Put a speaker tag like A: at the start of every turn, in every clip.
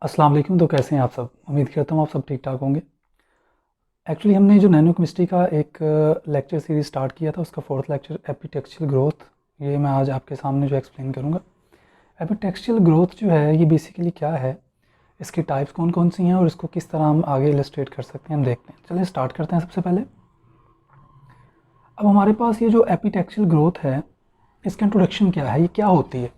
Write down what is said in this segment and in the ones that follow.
A: अस्सलाम वालेकुम। तो कैसे हैं आप सब? उम्मीद करता हूँ आप सब ठीक ठाक होंगे। एक्चुअली हमने जो नैनो केमिस्ट्री का एक लेक्चर सीरीज़ स्टार्ट किया था, उसका फोर्थ लेक्चर एपिटेक्सचुअल ग्रोथ, ये मैं आज आपके सामने जो एक्सप्लेन करूँगा। एपिटेक्सचुअल ग्रोथ जो है ये बेसिकली क्या है, इसकी टाइप्स कौन कौन सी हैं और इसको किस तरह हम आगे इलस्ट्रेट कर सकते हैं, हम देखते हैं। चलिए स्टार्ट करते हैं। सबसे पहले अब हमारे पास ये जो एपिटेक्सचुअल ग्रोथ है, इसका इंट्रोडक्शन क्या है, ये क्या होती है।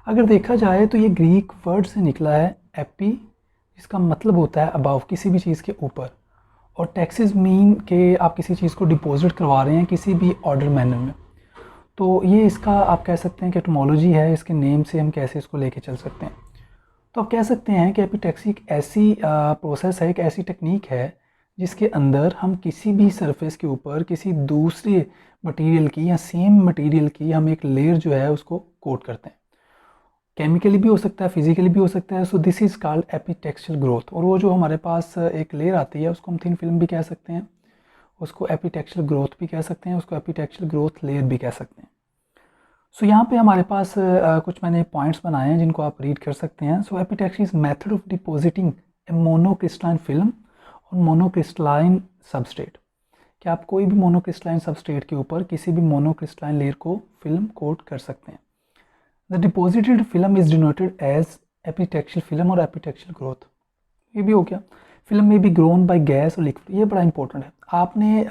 A: अगर देखा जाए तो ये ग्रीक वर्ड से निकला है, एपी, जिसका मतलब होता है अबाव, किसी भी चीज़ के ऊपर, और टैक्सेस मीन के आप किसी चीज़ को डिपॉजिट करवा रहे हैं किसी भी ऑर्डर मैनर में। तो ये इसका आप कह सकते हैं कि एटमोलॉजी है, इसके नेम से हम कैसे इसको लेके चल सकते हैं। तो आप कह सकते हैं कि एपिटैक्सी एक ऐसी प्रोसेस है, एक ऐसी टेक्निक है जिसके अंदर हम किसी भी सरफेस के ऊपर किसी दूसरे मटेरियल की या सेम मटेरियल की हम एक लेयर जो है उसको कोट करते हैं। केमिकली भी हो सकता है, फिजिकली भी हो सकता है। So this is called epitaxial growth. और वो जो हमारे पास एक लेयर आती है उसको हम थिन फिल्म भी कह सकते हैं, उसको एपिटेक्सचुअल ग्रोथ भी कह सकते हैं, उसको एपिटेक्सचुअल ग्रोथ लेयर भी कह सकते हैं। सो यहाँ पे हमारे पास कुछ मैंने पॉइंट्स बनाए हैं जिनको आप रीड कर सकते हैं। So epitaxial is method of depositing a monocrystalline film और मोनोक्रिस्टलाइन सबस्ट्रेट। कि आप कोई भी मोनोक्रिस्टलाइन सबस्ट्रेट के ऊपर किसी भी मोनोक्रिस्टलाइन लेयर को फिल्म कोट कर सकते हैं। The deposited film is denoted as epitaxial film और एपिटेक्सचुअल ग्रोथ। ये भी हो गया। फिल्म में बी ग्रोन बाय गैस और लिक्विड, ये बड़ा इंपॉर्टेंट है। आपने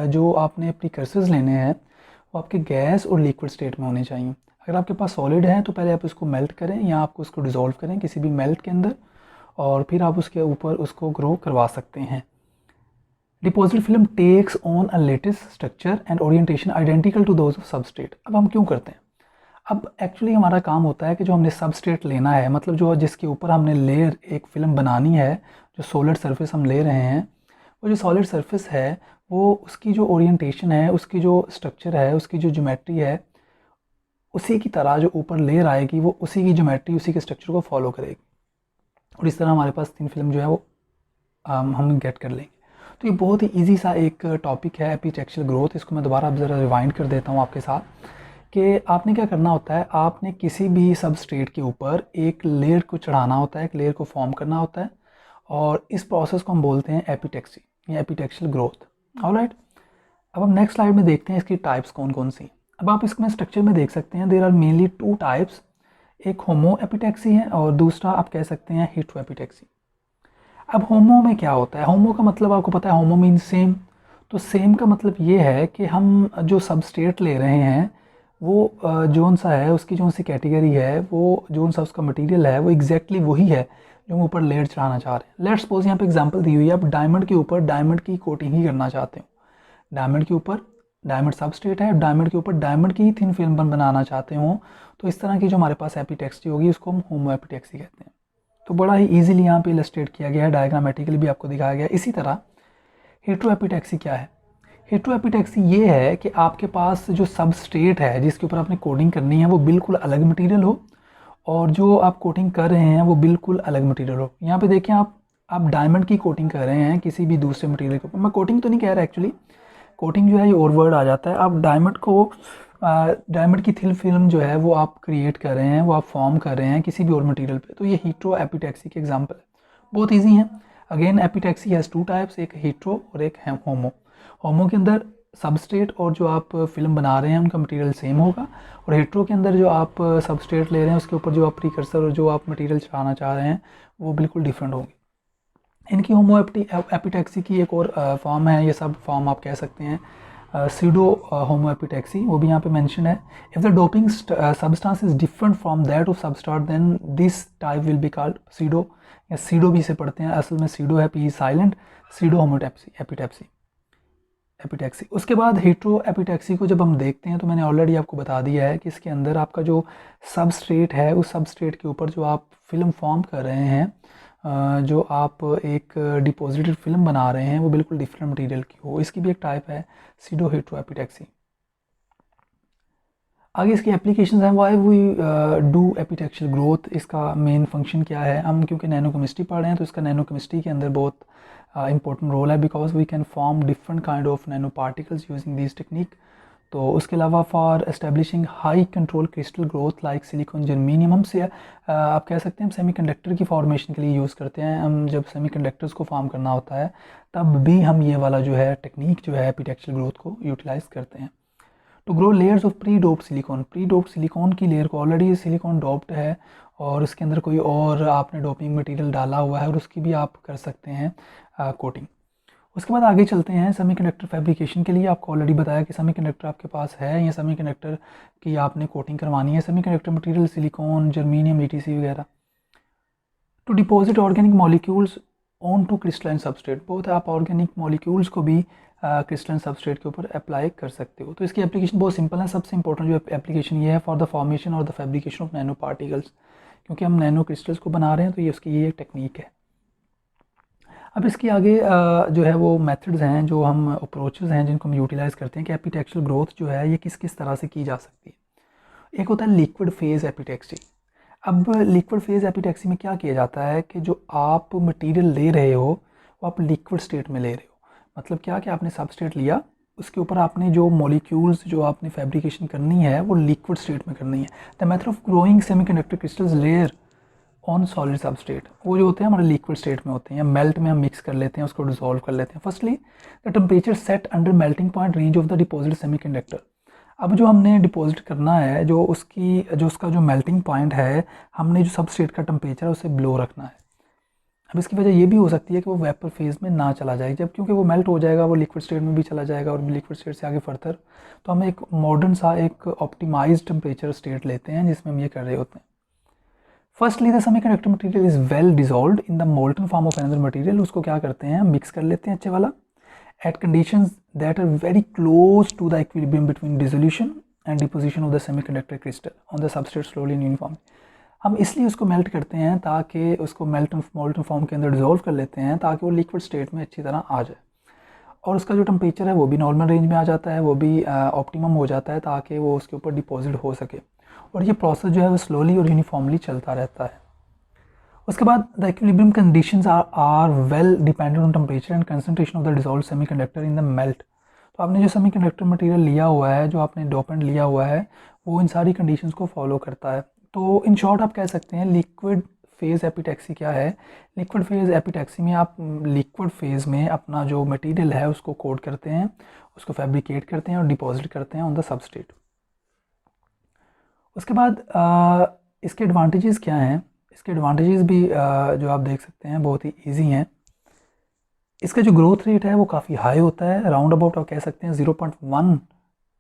A: जो आपने प्रीकर्सर्स लेने हैं वो आपके गैस और लिक्विड स्टेट में होने चाहिए। अगर आपके पास सॉलिड है तो पहले आप उसको मेल्ट करें या आपको उसको डिज़ोल्व करें किसी भी मेल्ट के अंदर, और फिर आप उसके ऊपर उसको ग्रो करवा सकते हैं। Deposit film takes on a latest structure and orientation identical to those of substrate. अब हम क्यों करते हैं? अब एक्चुअली हमारा काम होता है कि जो हमने सबस्ट्रेट लेना है, मतलब जो जिसके ऊपर हमने लेयर एक फ़िल्म बनानी है, जो सॉलिड सरफेस हम ले रहे हैं, वो जो सॉलिड सरफेस है वो उसकी जो ओरिएंटेशन है, उसकी जो स्ट्रक्चर है, उसकी जो ज्योमेट्री है, उसी की तरह जो ऊपर लेयर आएगी वो उसी की ज्योमेट्री, उसी के स्ट्रक्चर को फॉलो करेगी। और इस तरह हमारे पास थिन फिल्म जो है वो हम गेट कर लेंगे। तो ये बहुत ही ईजी सा एक टॉपिक है एपिटेक्सचुअल ग्रोथ। इसको मैं दोबारा अब ज़रा रिवाइंड कर देता हूँ आपके साथ कि आपने क्या करना होता है, आपने किसी भी सबस्ट्रेट के ऊपर एक लेयर को चढ़ाना होता है, एक लेयर को फॉर्म करना होता है, और इस प्रोसेस को हम बोलते हैं एपिटेक्सी या एपिटेक्सचुअल ग्रोथ। ऑलराइट, अब हम नेक्स्ट स्लाइड में देखते हैं इसकी टाइप्स कौन कौन सी। अब आप इसमें स्ट्रक्चर में देख सकते हैं there are mainly two types, एक होमो एपिटेक्सी है और दूसरा आप कह सकते हैं हेटेरो एपिटेक्सी। अब होमो में क्या होता है? होमो का मतलब आपको पता है, होमो मीन सेम। तो सेम का मतलब ये है कि हम जो सबस्ट्रेट ले रहे हैं वो जोन सा है, उसकी जोन सी कैटेगरी है, वो जोन सा उसका मटेरियल है, वो एग्जैक्टली वही है जो हम ऊपर लेयर चढ़ाना चाह रहे हैं। लेट्स सपोज यहाँ पे एग्जांपल दी हुई है, आप डायमंड के ऊपर डायमंड की कोटिंग ही करना चाहते हो। डायमंड के ऊपर डायमंड सबस्ट्रेट है, डायमंड के ऊपर डायमंड की ही थिन फिल्म बनाना चाहते हो, तो इस तरह की जो हमारे पास एपिटेक्सी होगी उसको हम होमो एपिटेक्सी कहते हैं। तो बड़ा ही ईजिली यहाँ पे इलस्ट्रेट किया गया है, डायग्रामेटिकली भी आपको दिखाया गया है। इसी तरह हेटेरो एपिटेक्सी क्या है? हेटेरो एपिटेक्सी ये है कि आपके पास जो सबस्ट्रेट है जिसके ऊपर आपने कोडिंग करनी है वो बिल्कुल अलग मटेरियल हो, और जो आप कोटिंग कर रहे हैं वो बिल्कुल अलग मटेरियल हो। यहाँ पे देखें, आप डायमंड की कोटिंग कर रहे हैं किसी भी दूसरे मटेरियल के ऊपर। मैं कोटिंग तो नहीं कह रहा एक्चुअली, कोटिंग जो है ये और वर्ड आ जाता है। आप डायमंड को डायमंड की थिन फिल्म जो है वो आप क्रिएट कर रहे हैं, वो आप फॉर्म कर रहे हैं किसी भी और मटेरियल पे। तो ये हेटेरो एपिटेक्सी के एग्जांपल है, बहुत इजी है। अगेन एपिटेक्सी हैज़ टू टाइप्स, एक हेटेरो और एक होमो। होमो के अंदर सबस्ट्रेट और जो आप फिल्म बना रहे हैं उनका मटेरियल सेम होगा, और हेटेरो के अंदर जो आप सबस्ट्रेट ले रहे हैं उसके ऊपर जो आप प्रीकर्सर और जो आप मटेरियल चढ़ाना चाह रहे हैं वो बिल्कुल डिफरेंट होंगे। इनकी होमो एपिटैक्सी की एक और फॉर्म है, ये सब फॉर्म आप कह सकते हैं सीडो होमो एपिटैक्सी, वो भी यहाँ पे मेंशन है। If the doping substance is different from that of substrate then this type will be called pseudo, या सीडो भी इसे पढ़ते हैं, असल में सीडो है, P silent, pseudo homoepitaxy. उसके बाद हेटेरो एपिटैक्सी को जब हम देखते हैं तो मैंने ऑलरेडी आपको बता दिया है कि इसके अंदर आपका जो सबस्ट्रेट है उस सबस्ट्रेट के ऊपर जो आप फिल्म फॉर्म कर रहे हैं, जो आप एक डिपॉजिटेड फिल्म बना रहे हैं वो बिल्कुल डिफरेंट मटेरियल की हो। इसकी भी एक टाइप है सीडो हेटेरो एपिटैक्सी। आगे इसकी एप्लीकेशंस हैं, वाई वी डू एपिटेक्सचुअल ग्रोथ, इसका मेन फंक्शन क्या है। हम क्योंकि नैनो केमिस्ट्री पढ़ रहे हैं तो इसका नैनो केमिस्ट्री के अंदर बहुत इंपॉर्टेंट रोल है, because we can form different kind of nanoparticles using this technique. तो उसके अलावा for establishing high control crystal growth like silicon germanium, हम से आप कह सकते हैं हम सेमीकंडक्टर की फॉर्मेशन के लिए यूज़ करते हैं। हम जब सेमीकंडक्टर्स को फॉर्म करना होता है तब भी हम ये वाला जो है टेक्निक जो है एपिटेक्सचुअल ग्रोथ को यूटिलाइज़ करते हैं। To grow layers of pre doped silicon की लेयर को ऑलरेडी सिलिकॉन डोप्ड है और उसके अंदर कोई और आपने डोपिंग मटेरियल डाला हुआ है और उसकी भी आप कर सकते हैं कोटिंग। उसके बाद आगे चलते हैं सेमीकंडक्टर फैब्रिकेशन के लिए। आपको ऑलरेडी बताया कि सेमीकंडक्टर आपके पास है या सेमीकंडक्टर की आपने कोटिंग करवानी है। Semiconductor material silicon germanium ETC वगैरह। To deposit organic molecules on to crystalline substrate, बहुत आप ऑर्गेनिक मॉलिक्यूल्स को भी क्रिस्टलाइन सबस्ट्रेट के ऊपर अप्लाई कर सकते हो। तो इसकी एप्लीकेशन बहुत सिंपल है। सबसे इंपॉर्टेंट जो एप्लीकेशन ये है फॉर द फॉर्मेशन और the fabrication of nano particles, क्योंकि हम नैनो क्रिस्टल्स को बना रहे हैं तो ये उसकी ये एक टेक्निक है। अब इसकी आगे जो है वो मेथड्स हैं, जो हम अप्रोचेस हैं जिनको हम यूटिलाइज़ करते हैं कि एपिटेक्सचुअल ग्रोथ जो है ये किस किस तरह से की जा सकती है। एक होता है लिक्विड फेज़ एपिटेक्सी। अब लिक्विड फेज़ एपिटेक्सी में क्या किया जाता है कि जो आप मटेरियल ले रहे हो वो आप लिक्विड स्टेट में ले रहे हो। मतलब क्या कि आपने सबस्ट्रेट लिया, उसके ऊपर आपने जो मॉलिक्यूल्स जो आपने फैब्रिकेशन करनी है वो लिक्विड स्टेट में करनी है। The method of growing semiconductor crystals layer on solid substrate, वो जो होते हैं हमारे लिक्विड स्टेट में होते हैं, मेल्ट में हम मिक्स कर लेते हैं, उसको डिसॉल्व कर लेते हैं। Firstly the temperature set under melting point range of the deposit semiconductor. अब जो हमने डिपॉजिट करना है, जो उसका जो मेल्टिंग पॉइंट है, हमने जो सबस्ट्रेट का टेम्परेचर है उसे ब्लो रखना है। अब इसकी वजह ये भी हो सकती है कि वो वेपर फेज़ में ना चला जाए, जब क्योंकि वो मेल्ट हो जाएगा वो लिक्विड स्टेट में भी चला जाएगा और लिक्विड स्टेट से आगे फर्दर तो हम एक मॉडर्न सा एक ऑप्टिमाइज्ड टेम्परेचर स्टेट लेते हैं जिसमें हम ये कर रहे होते हैं। Firstly the semiconductor material is well dissolved in the molten form of another material. उसको क्या करते हैं, मिक्स कर लेते हैं अच्छे वाला at conditions that are very close to the equilibrium between dissolution and deposition of the semiconductor crystal on the substrate slowly and uniform. हम इसलिए उसको मेल्ट करते हैं ताकि उसको मोल्टन फॉर्म के अंदर डिजोल्व कर लेते हैं ताकि वो लिक्विड स्टेट में अच्छी तरह आ जाए और उसका जो टेम्परेचर है वो भी नॉर्मल रेंज में आ जाता है, वो भी ऑप्टिमम हो जाता है ताकि वो उसके ऊपर डिपॉजिट हो सके। और ये प्रोसेस जो है वो स्लोली और यूनिफॉर्मली चलता रहता है। उसके बाद the equilibrium conditions are well dependent on temperature and concentration of the dissolved semiconductor in the melt. तो आपने जो सेमीकंडक्टर मटेरियल लिया हुआ है, जो आपने डोपेंट लिया हुआ है, वो इन सारी कंडीशंस को फॉलो करता है। तो इन शॉर्ट आप कह सकते हैं लिक्विड फेज़ एपिटेक्सी क्या है। लिक्विड फेज़ एपिटेक्सी में आप लिक्विड फेज़ में अपना जो मटेरियल है उसको कोट करते हैं, उसको फैब्रिकेट करते हैं और डिपॉजिट करते हैं ऑन द सबस्ट्रेट। उसके बाद इसके एडवांटेजेस क्या हैं, इसके एडवांटेजेस भी जो आप देख सकते हैं बहुत ही ईजी हैं। इसका जो ग्रोथ रेट है वो काफ़ी हाई होता है, अराउंड अबाउट आप कह सकते हैं 0.1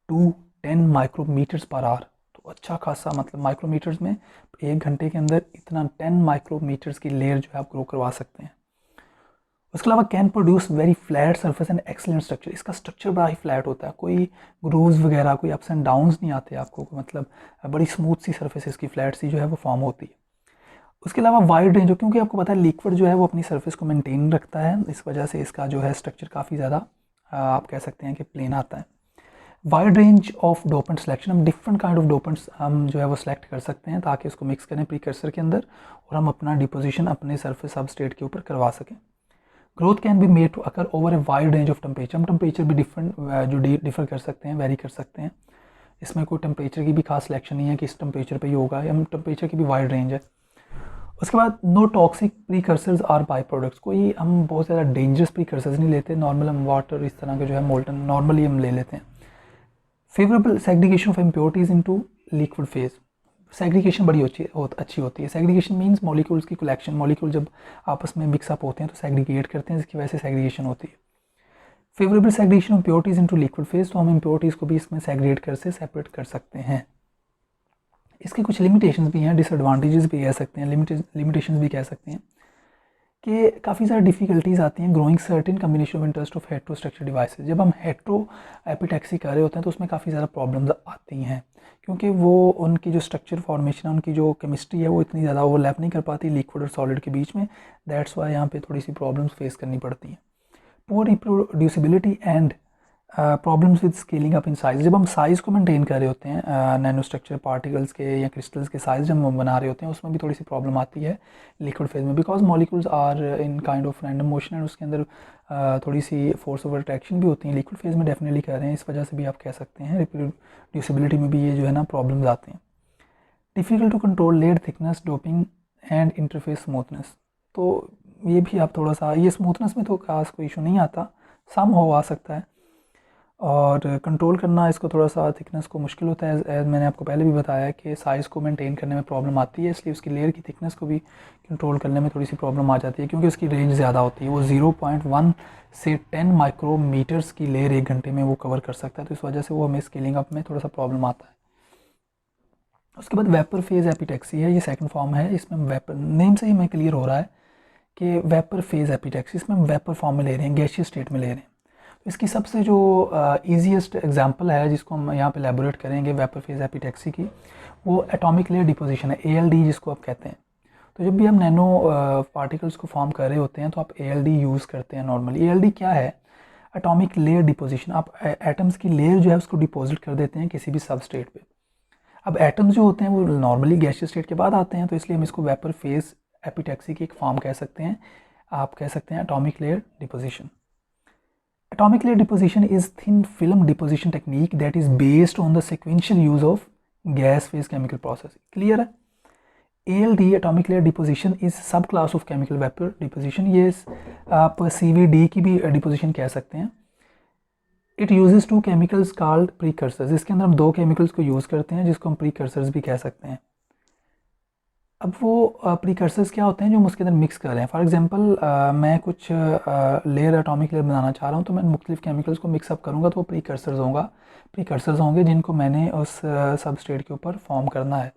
A: to 10 माइक्रोमीटर्स पर आवर। तो अच्छा खासा, मतलब माइक्रोमीटर्स में 1 घंटे के अंदर इतना 10 माइक्रोमीटर्स की लेयर जो है आप ग्रो करवा सकते हैं। उसके अलावा can produce very flat surface and excellent structure. इसका स्ट्रक्चर बड़ा ही फ्लैट होता है, कोई ग्रूव्स वगैरह, कोई अप्स एंड डाउन्स नहीं आते आपको, मतलब बड़ी स्मूथ सी सरफेस इसकी फ्लैट सी जो है वो फॉर्म होती है। उसके अलावा वाइड रेंज, क्योंकि आपको पता है लिक्विड जो है वो अपनी सरफेस को मेंटेन रखता है, इस वजह से इसका जो है स्ट्रक्चर काफ़ी ज़्यादा आप कह सकते हैं कि प्लेन आता है। Wide range of dopant selection, हम डिफरेंट काइंड ऑफ डोपेंट्स हम जो है वो सिलेक्ट कर सकते हैं ताकि उसको मिक्स करें प्रीकर्सर के अंदर और हम अपना डिपोजिशन अपने सरफेस सबस्ट्रेट के ऊपर करवा सकें। Growth can be made to occur over a wide range of temperature. हम टेम्परेचर भी डिफर कर सकते हैं, वेरी कर सकते हैं। इसमें कोई टेम्परेचर की भी खास सिलेक्शन नहीं है कि इस टेम्परेचर पे ही होगा, हम टेम्परेचर की भी वाइड रेंज है। उसके बाद no toxic precursors or by products, कोई हम बहुत ज़्यादा डेंजरस प्रीकर्सर्स नहीं लेते, नॉर्मल हम वाटर इस तरह के जो है मोल्टन नॉर्मली हम ले लेते हैं। Favourable segregation of impurities into liquid phase, segregation बड़ी अच्छी होती है। सेग्रीगेशन मींस मॉलिक्यूल्स की कलेक्शन, मॉलिक्यूल जब आपस में मिक्सअप होते हैं तो सेग्रीगेट करते हैं, जिसकी वजह से सेग्रीगेशन होती है। Favourable segregation of impurities into liquid phase, तो हम इम्प्योरिटीज़ को भी इसमें सेग्रीगेट कर से सेपरेट कर सकते हैं। इसके कुछ लिमिटेशंस भी हैं, डिसएडवांटेजेस भी कह सकते हैं, लिमिटेशंस भी कह सकते हैं कि काफ़ी सारी डिफ़िकल्टीज़ आती हैं growing certain combination of interest of hetero structure devices. जब हम हेट्रो एपिटेक्सी कर रहे होते हैं तो उसमें काफ़ी ज़्यादा प्रॉब्लम्स आती हैं, क्योंकि वो उनकी जो स्ट्रक्चर फॉर्मेशन है, उनकी जो केमिस्ट्री है वो इतनी ज़्यादा ओवरलैप नहीं कर पाती लिक्विड और सॉलिड के बीच में। दैट्स वाई यहाँ पे थोड़ी सी प्रॉब्लम्स फेस करनी पड़ती हैं। Poor reproducibility and problems with scaling up in size. जब हम साइज़ को मेंटेन कर रहे होते हैं नैनो स्ट्रक्चर पार्टिकल्स के या क्रिस्टल्स के साइज़ जब हम बना रहे होते हैं, उसमें भी थोड़ी सी प्रॉब्लम आती है लिक्विड फेज में, because molecules are in kind of random motion and उसके अंदर थोड़ी सी फोर्स ओवर अट्रैक्शन भी होती है। लिक्विड फेज में डेफिनेटली कर रहे हैं, इस वजह से भी आप कह सकते हैं रिप्रोड्यूसिबिलिटी में भी ये जो है ना प्रॉब्लम्स आते हैं। Difficult to control layer thickness, doping and interface smoothness. तो ये भी आप थोड़ा सा, ये स्मूथनेस में तो खास कोई इशू नहीं आता, सम हो आ सकता है, और कंट्रोल करना इसको थोड़ा सा थिकनेस को मुश्किल होता है। एज मैंने आपको पहले भी बताया कि साइज़ को मेंटेन करने में प्रॉब्लम आती है, इसलिए उसकी लेयर की थिकनेस को भी कंट्रोल करने में थोड़ी सी प्रॉब्लम आ जाती है, क्योंकि उसकी रेंज ज़्यादा होती है। वो 0.1 से 10 माइक्रोमीटर्स की लेयर 1 घंटे में वो कवर कर सकता है, तो इस वजह से वो हमें स्केलिंग अप में थोड़ा सा प्रॉब्लम आता है। उसके बाद वेपर फेज़ एपिटैक्सी है, ये सेकंड फॉर्म है। इसमें वेपर नेम से ही हमें क्लियर हो रहा है कि वेपर फेज़ एपिटैक्सी, इसमें हम वेपर फॉर्म में ले रहे हैं, गैसियस स्टेट में ले रहे हैं। इसकी सबसे जो ईजीएस्ट एग्जांपल है जिसको हम यहाँ पे एलैबोरेट करेंगे वेपर फेज़ एपिटैक्सी की, वो एटॉमिक लेयर डिपोजिशन है, ALD जिसको आप कहते हैं। तो जब भी हम नैनो पार्टिकल्स को फॉर्म कर रहे होते हैं तो आप ALD यूज़ करते हैं नॉर्मली। ALD क्या है? Atomic layer deposition. आप एटम्स की लेयर जो है उसको डिपॉजिट कर देते हैं किसी भी सबस्टेट पे। अब एटम्स जो होते हैं वो नॉर्मली गैसियस स्टेट के बाद आते हैं, तो इसलिए हम इसको वेपर फेज़ एपिटैक्सी की एक फॉर्म कह सकते हैं। आप कह सकते हैं atomic layer deposition. Atomic layer deposition is thin film deposition technique that is based on the sequential use of gas phase chemical process. Clear है? ALD atomic layer deposition is subclass of chemical vapor deposition. ये आप CVD की भी deposition कह सकते हैं। It uses two chemicals called precursors. इसके अंदर हम दो chemicals को use करते हैं जिसको हम precursors भी कह सकते हैं। अब वो प्रीकर्सर्स क्या होते हैं जो हम उसके अंदर मिक्स कर रहे हैं। फॉर एग्जांपल मैं कुछ लेयर एटॉमिक लेयर बनाना चाह रहा हूँ, तो मैं मुख्तलिफ केमिकल्स को मिक्सअप करूँगा, तो वो प्रीकर्सर्स होंगे जिनको मैंने उस सबस्ट्रेट के ऊपर फॉर्म करना है।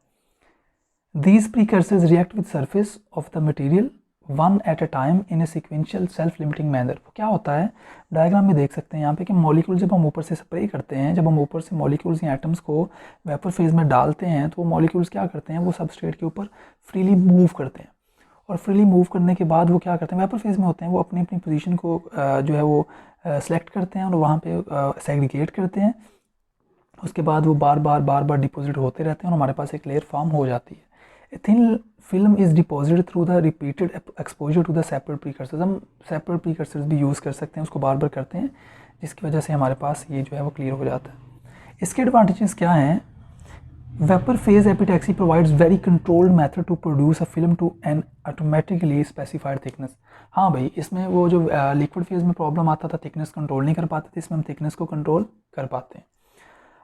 A: These precursors react with surface of the material one at a time in a sequential self limiting manner. वो क्या होता है, डायग्राम में देख सकते हैं यहाँ पे कि मॉलिक्यूल जब हम ऊपर से स्प्रे करते हैं, जब हम ऊपर से मॉलिक्यूल्स या एटम्स को वेपर फेज में डालते हैं, तो वो मॉलिक्यूल्स क्या करते हैं, वो सबस्ट्रेट के ऊपर फ्रीली मूव करते हैं, और फ्रीली मूव करने के बाद वो क्या करते हैं, वेपर फेज में होते हैं, वो अपनी अपनी पोजीशन को जो है वो सेलेक्ट करते हैं और वहाँ पे सेग्रीगेट करते हैं। उसके बाद वो बार बार डिपॉजिट होते रहते हैं और हमारे पास एक लेयर फॉर्म हो जाती है। A thin film is deposited through the repeated exposure to the separate precursors. हम separate precursors भी यूज़ कर सकते हैं, उसको बार बार करते हैं, जिसकी वजह से हमारे पास ये जो है वो क्लियर हो जाता है। इसके एडवांटेजेस क्या हैं? Vapour phase epitaxy provides very controlled method to produce a film to an automatically specified thickness. हाँ भाई, इसमें वो जो लिक्विड फेज में प्रॉब्लम आता था, थिकनेस कंट्रोल नहीं कर पाते थे, इसमें हम थिकनेस को कंट्रोल कर पाते हैं।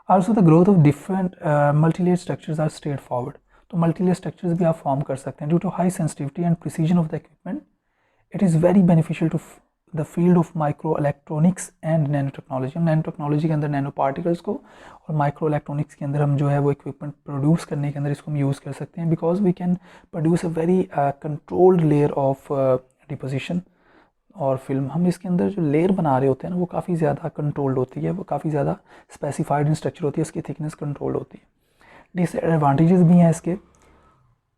A: Also the growth of different multilayer structures are straightforward. तो मल्टीलेयर स्ट्रक्चर्स भी आप फॉर्म कर सकते हैं। Due to high sensitivity and precision of the equipment, it is very beneficial to the field of microelectronics and nanotechnology. हम nanotechnology के अंदर nano particles को और माइक्रो इलेक्ट्रॉनिक्स के अंदर हम जो है वो इक्विपमेंट प्रोड्यूस करने के अंदर इसको हम यूज़ कर सकते हैं, because we can produce a very controlled layer of deposition और फिल्म। हम इसके अंदर जो लेयर बना रहे होते हैं ना, वो काफ़ी ज़्यादा कंट्रोल्ड होती है, वो काफ़ी ज़्यादा स्पेसिफाइड इन स्ट्रक्चर होती है, उसकी थिकनेस कंट्रोल होती है। डिसएडवांटेजेस भी हैं इसके।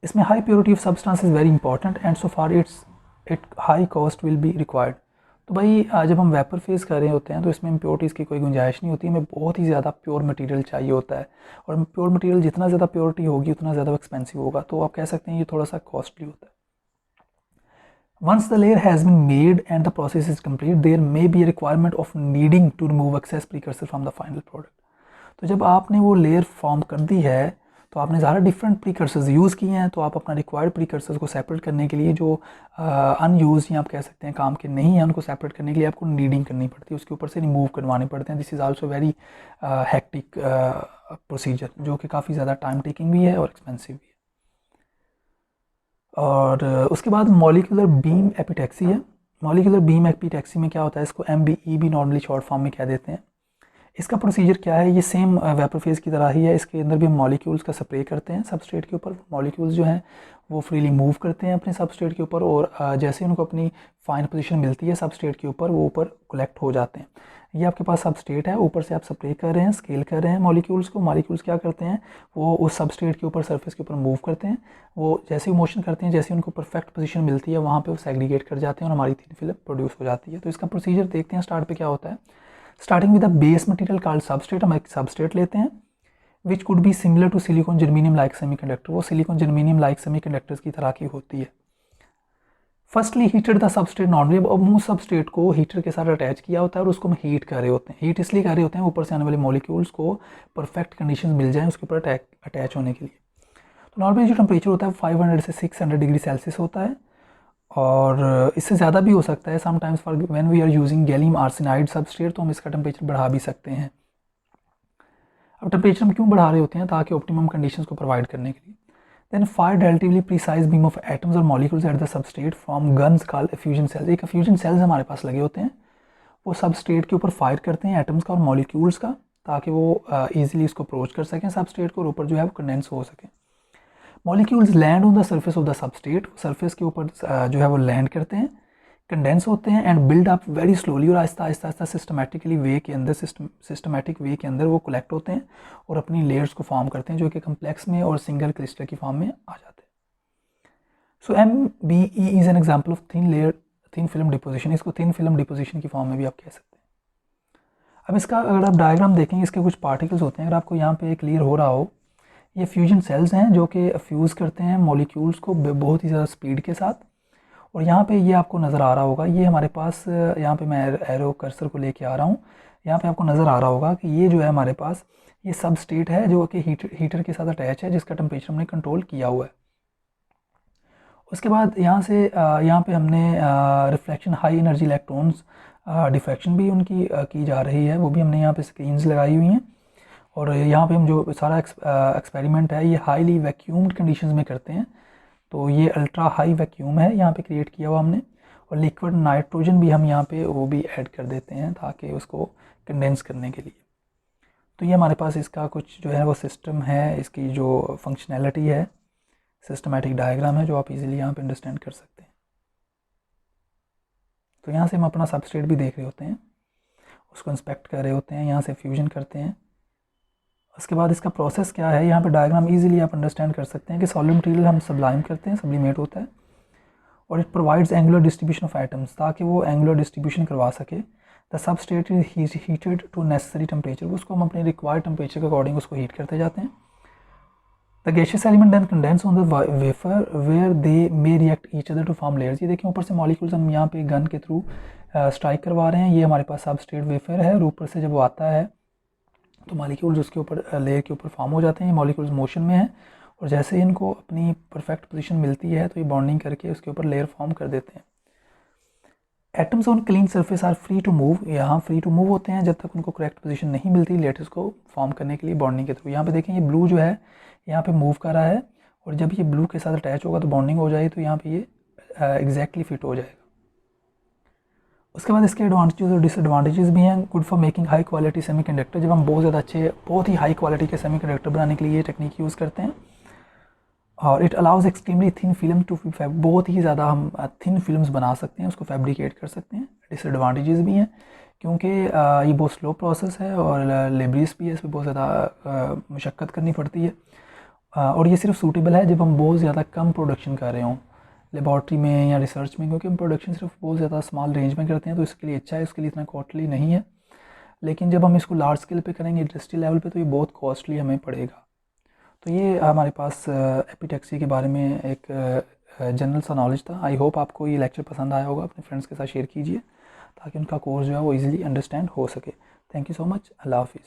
A: इसमें high purity of substance is very important and so far it high cost will be required. तो भाई जब हम वेपर फेस कर रहे होते हैं तो इसमें इम्प्योरिटीज़ की कोई गुंजाइश नहीं होती, हमें बहुत ही ज़्यादा प्योर मटेरियल चाहिए होता है, और प्योर मटेरियल जितना ज़्यादा प्योरिटी होगी उतना ज़्यादा एक्सपेंसिव होगा, तो आप कह सकते हैं ये थोड़ा सा कॉस्टली होता है। Once the layer has been made and the process is complete, there may be a requirement of needing to remove excess precursor from the final product. तो जब आपने वो लेयर फॉर्म कर दी है तो आपने ज़्यादा डिफरेंट प्रीकर्सर्स यूज़ किए हैं, तो आप अपना रिक्वायर्ड प्रीकर्सर्स को सेपरेट करने के लिए जो अनयूज या आप कह सकते हैं काम के नहीं हैं, उनको सेपरेट करने के लिए आपको नीडिंग करनी पड़ती है, उसके ऊपर से रिमूव करवाने पड़ते हैं। This is also very hectic procedure, जो कि काफ़ी ज़्यादा टाइम टेकिंग भी है और एक्सपेंसिव भी है। और उसके बाद मॉलिक्यूलर बीम एपिटैक्सी है। मॉलिक्यूलर बीम एपिटैक्सी में क्या होता है, इसको MBE भी नॉर्मली शॉर्ट फॉर्म में कह देते हैं। इसका प्रोसीजर क्या है, ये सेम वेपर फेज की तरह ही है। इसके अंदर भी हम मॉलिक्यूल्स का स्प्रे करते हैं सबस्ट्रेट के ऊपर। मॉलिक्यूल्स जो हैं वो फ्रीली मूव करते हैं अपने सबस्ट्रेट के ऊपर, और जैसे उनको अपनी फाइन पोजीशन मिलती है सबस्ट्रेट के ऊपर, वो ऊपर कलेक्ट हो जाते हैं। ये आपके पास सबस्ट्रेट है, ऊपर से आप स्प्रे कर रहे हैं, स्केल कर रहे हैं मॉलिक्यूल्स को। मॉलिक्यूल्स क्या करते हैं, वो उस सबस्ट्रेट के ऊपर, सरफेस के ऊपर मूव करते हैं। वो जैसे ही मोशन करते हैं, जैसे उनको परफेक्ट पोजीशन मिलती है, वहाँ पे वो सेग्रीगेट कर जाते हैं और हमारी थिन फिल्म प्रोड्यूस हो जाती है। तो इसका प्रोसीजर देखते हैं स्टार्ट पे क्या होता है। Starting with the base material called substrate, हम एक सबस्ट्रेट लेते हैं which could be similar to silicon germanium like semiconductor, वो सिलिकॉन जर्मेनियम लाइक सेमीकंडक्टर्स की तरह की होती है। Firstly heated the substrate normally, अब उस सबस्ट्रेट को हीटर के साथ अटैच किया होता है और उसको हम हीट कर रहे होते हैं। हीट इसलिए कर रहे होते हैं ऊपर से आने वाले मॉलिक्यूल्स को परफेक्ट कंडीशन मिल जाए उसके ऊपर अटैच होने के लिए। तो नॉर्मली जो टेम्परेचर होता है 500 से 600 डिग्री सेल्सियस होता है और इससे ज़्यादा भी हो सकता है। Sometimes for when we are using gallium arsenide substrate तो हम इसका टेम्परेचर बढ़ा भी सकते हैं। अब टेम्परेचर हम क्यों बढ़ा रहे होते हैं, ताकि ऑप्टिमम कंडीशंस को प्रोवाइड करने के लिए। Then fire relatively precise beam of atoms और molecules at the substrate from guns called fusion cells. एक फ्यूजन सेल्स हमारे पास लगे होते हैं, वो सबस्ट्रेट के ऊपर फायर करते हैं एटम्स का और मॉलिक्यूल्स का, ताकि वो ईजिली इसको अप्रोच कर सकें सबस्ट्रेट को और ऊपर जो है वो कंडेंस हो सके। Molecules land on the surface of the substrate, surface के ऊपर जो है वो लैंड करते हैं, कंडेंस होते हैं and build up very slowly, और आहिस्ता आहिस्ता सिस्टमेटिकली वे के अंदर सिस्टमेटिक वे के अंदर वो कलेक्ट होते हैं और अपनी लेयर्स को फॉर्म करते हैं जो कि कम्प्लेक्स में और सिंगल क्रिस्टल की फॉर्म में आ जाते हैं। सो MBE is an example of thin film deposition, इसको थिन फिल्म डिपोजिशन की फॉर्म में भी आप कह सकते हैं। अब इसका अगर आप डायग्राम देखेंगे, इसके कुछ पार्टिकल्स होते हैं, अगर आपको यहाँ पे क्लियर हो रहा हो, ये फ्यूजन सेल्स हैं जो कि फ्यूज़ करते हैं मॉलिक्यूल्स को बहुत ही ज़्यादा स्पीड के साथ। और यहाँ पे ये आपको नज़र आ रहा होगा, ये हमारे पास यहाँ पे मैं एरो कर्सर को लेके आ रहा हूँ, यहाँ पे आपको नज़र आ रहा होगा कि ये जो है हमारे पास ये सबस्ट्रेट है जो कि हीटर के साथ अटैच है, जिसका टेम्परेचर हमने कंट्रोल किया हुआ है। उसके बाद यहाँ से यहाँ पे हमने reflection high energy electrons diffraction भी उनकी की जा रही है, वो भी हमने यहाँ पे स्क्रीन्स लगाई हुई हैं। और यहाँ पे हम जो सारा एक्सपेरिमेंट है ये हाईली वैक्यूम्ड कंडीशंस में करते हैं, तो ये अल्ट्रा हाई वैक्यूम है यहाँ पे क्रिएट किया हुआ हमने, और लिक्विड नाइट्रोजन भी हम यहाँ पे वो भी ऐड कर देते हैं ताकि उसको कंडेंस करने के लिए। तो ये हमारे पास इसका कुछ जो है वो सिस्टम है, इसकी जो फंक्शनैलिटी है, सिस्टमेटिक डायग्राम है जो आप इजीली यहाँ पे अंडरस्टैंड कर सकते हैं। तो यहाँ से हम अपना सबस्ट्रेट भी देख रहे होते हैं, उसको इंस्पेक्ट कर रहे होते हैं, यहाँ से फ्यूजन करते हैं। उसके बाद इसका प्रोसेस क्या है, यहाँ पे डायग्राम इजीली आप अंडरस्टैंड कर सकते हैं कि सॉलिड मटेरियल हम सब्लाइम करते हैं, सब्लिमेट होता है, और it provides angular distribution of atoms, ताकि वो एंगुलर डिस्ट्रीब्यूशन करवा सके। The substrate is heated to necessary temperature, उसको हम अपने रिक्वायर्ड टेम्परेचर के अकॉर्डिंग उसको हीट करते जाते हैं। The gaseous element then condense on the wafer where they may react each other to form layers. ये देखिए ऊपर से मॉलिक्यूल्स हम यहाँ पे गन के थ्रू स्ट्राइक करवा रहे हैं, ये हमारे पास सबस्ट्रेट वेफर है और ऊपर से जब वो आता है तो मॉलिक्यूल्स उसके ऊपर लेयर के ऊपर फॉर्म हो जाते हैं। ये मॉलिक्यूल्स मोशन में हैं और जैसे ही इनको अपनी परफेक्ट पोजीशन मिलती है तो ये बॉन्डिंग करके उसके ऊपर लेयर फॉर्म कर देते हैं। Atoms on clean surface are free to move, यहाँ फ्री टू मूव होते हैं जब तक उनको करेक्ट पोजीशन नहीं मिलती लेयर्स को फॉर्म करने के लिए बॉन्डिंग के थ्रू। यहाँ पे देखें ये ब्लू जो है यहाँ पे मूव कर रहा है, और जब ये ब्लू के साथ अटैच होगा तो बॉन्डिंग हो जाएगी, तो यहाँ पे ये एग्जैक्टली फिट हो जाएगा। उसके बाद इसके एडवांटेजेस और डिसएडवांटेजेस भी हैं। Good for making high quality semiconductor, जब हम बहुत ज़्यादा अच्छे बहुत ही हाई क्वालिटी के सेमीकंडक्टर बनाने के लिए ये टेक्निक यूज़ करते हैं। और it allows extremely thin film to बहुत ही ज़्यादा हम थिन फिल्म्स बना सकते हैं, उसको फैब्रिकेट कर सकते हैं। डिसएडवांटेजेस भी हैं क्योंकि ये बहुत स्लो प्रोसेस है और लेबरियस भी है, इस पर बहुत ज़्यादा मशक्क़त करनी पड़ती है। और ये सिर्फ सूटेबल है जब हम बहुत ज़्यादा कम प्रोडक्शन कर रहे हों लेबॉर्ट्री में या रिसर्च में, क्योंकि हम प्रोडक्शन सिर्फ बहुत ज़्यादा स्मॉल रेंज में करते हैं तो इसके लिए अच्छा है, इसके लिए इतना कॉस्टली नहीं है। लेकिन जब हम इसको लार्ज स्केल पे करेंगे इंडस्ट्री लेवल पे तो ये बहुत कॉस्टली हमें पड़ेगा। तो ये हमारे पास एपिटैक्सी के बारे में एक जनरल सा नॉलेज था। आई होप आपको ये लेक्चर पसंद आया होगा, अपने फ्रेंड्स के साथ शेयर कीजिए ताकि उनका कोर्स जो है वो ईजिली अंडरस्टैंड हो सके। थैंक यू सो मच, अल्लाह हाफिज़।